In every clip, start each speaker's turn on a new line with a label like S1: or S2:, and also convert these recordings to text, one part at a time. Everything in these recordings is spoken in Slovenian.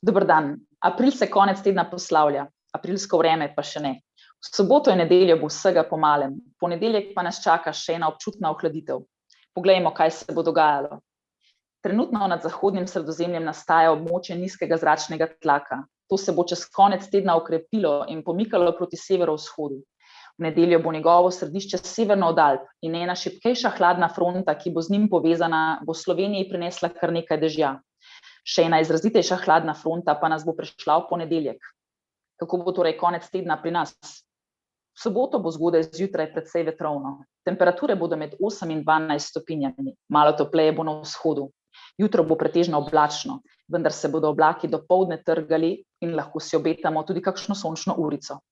S1: Dober dan. April se konec tedna poslavlja, aprilsko vreme pa še ne. V soboto in nedeljo bo vsega po malem, v ponedeljek pa nas čaka še ena občutna ohladitev. Poglejmo, kaj se bo dogajalo. Trenutno nad zahodnim Sredozemljem nastaja območje nizkega zračnega tlaka. To se bo čez konec tedna okrepilo in pomikalo proti severovzhodu. V nedeljo bo njegovo središče severno od Alp in ena šibkejša hladna fronta, ki bo z njim povezana, bo Sloveniji prinesla kar nekaj dežja. Še ena izrazitejša hladna fronta pa nas bo prešla v ponedeljek. Kako bo torej konec tedna pri nas? V soboto bo zgodaj zjutraj precej vetrovno. Temperature bodo med 8 in 12 stopinjami, malo topleje bo na vzhodu. Jutro bo pretežno oblačno, vendar se bodo oblaki dopoldne trgali in lahko si obetamo tudi kakšno sončno urico.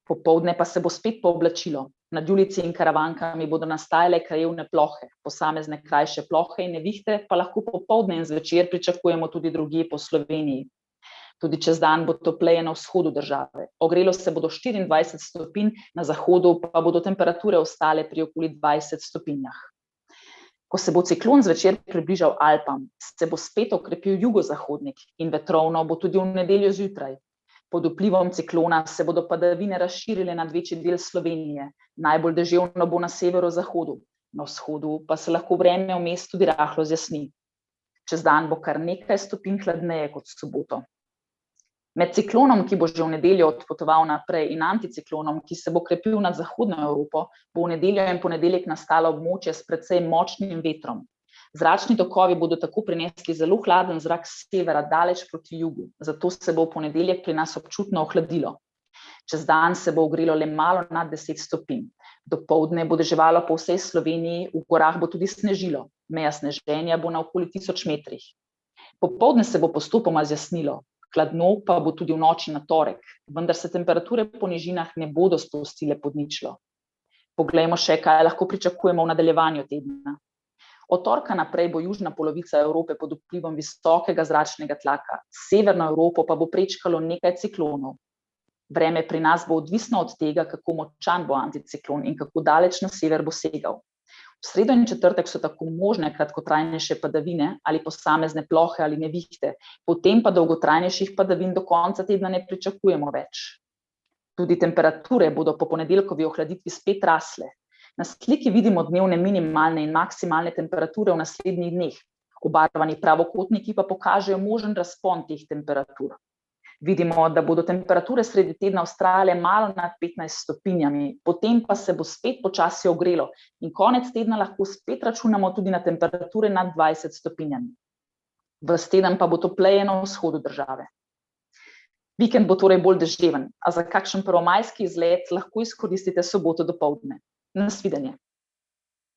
S1: Popoldne pa se bo spet pooblačilo. Nad Julijci in Karavankami bodo nastajale krajevne plohe, posamezne krajše plohe in nevihte pa lahko popoldne in zvečer pričakujemo tudi drugje po Sloveniji. Tudi čez dan bo topleje na vzhodu države. Ogrelo se bo do 24 stopinj, na zahodu pa bodo temperature ostale pri okoli 20 stopinjah. Ko se bo ciklon zvečer približal Alpam, se bo spet okrepil jugozahodnik in vetrovno bo tudi v nedeljo zjutraj. Pod vplivom ciklona se bodo padavine razširile nad večji del Slovenije, najbolj deževno bo na severozahodu, na vzhodu pa se lahko vreme vmes tudi rahlo zjasni. Čez dan bo kar nekaj stopinj hladneje kot v soboto. Med ciklonom, ki bo že v nedeljo odpotoval naprej, in anticiklonom, ki se bo krepil nad zahodno Evropo, bo v nedeljo in ponedeljek nastalo območje s precej močnim vetrom. Zračni tokovi bodo tako prinesli zelo hladen zrak s severa daleč proti jugu, zato se bo v ponedeljek pri nas občutno ohladilo. Čez dan se bo ogrelo le malo nad 10 stopinj. Dopoldne bo deževalo po vsej Sloveniji, v gorah bo tudi snežilo, meja sneženja bo na okoli 1000 metrih. Popoldne se bo postopoma zjasnilo, hladno pa bo tudi v noči na torek, vendar se temperature po nižinah ne bodo spustile pod ničlo. Poglejmo še, kaj lahko pričakujemo v nadaljevanju tedna. Od torka naprej bo južna polovica Evrope pod vplivom visokega zračnega tlaka, severno Evropo pa bo prečkalo nekaj ciklonov. Vreme pri nas bo odvisno od tega, kako močan bo anticiklon in kako daleč na sever bo segal. V sredo in četrtek so tako možne kratkotrajnejše padavine ali posamezne plohe ali nevihte, potem pa dolgotrajnejših padavin do konca tedna ne pričakujemo več. Tudi temperature bodo po ponedeljkovi ohladitvi spet rasle. Na sliki vidimo dnevne minimalne in maksimalne temperature v naslednjih dneh. Obarvani pravokotniki pa pokažejo možen razpon teh temperatur. Vidimo, da bodo temperature sredi tedna vztrajale malo nad 15 stopinjami, potem pa se bo spet počasi ogrelo in konec tedna lahko spet računamo tudi na temperature nad 20 stopinjami. Ves teden pa bo topleje na vzhodu države. Vikend bo torej bolj deževen, a za kakšen prvomajski izlet lahko izkoristite soboto dopoldne. Nasvidenje.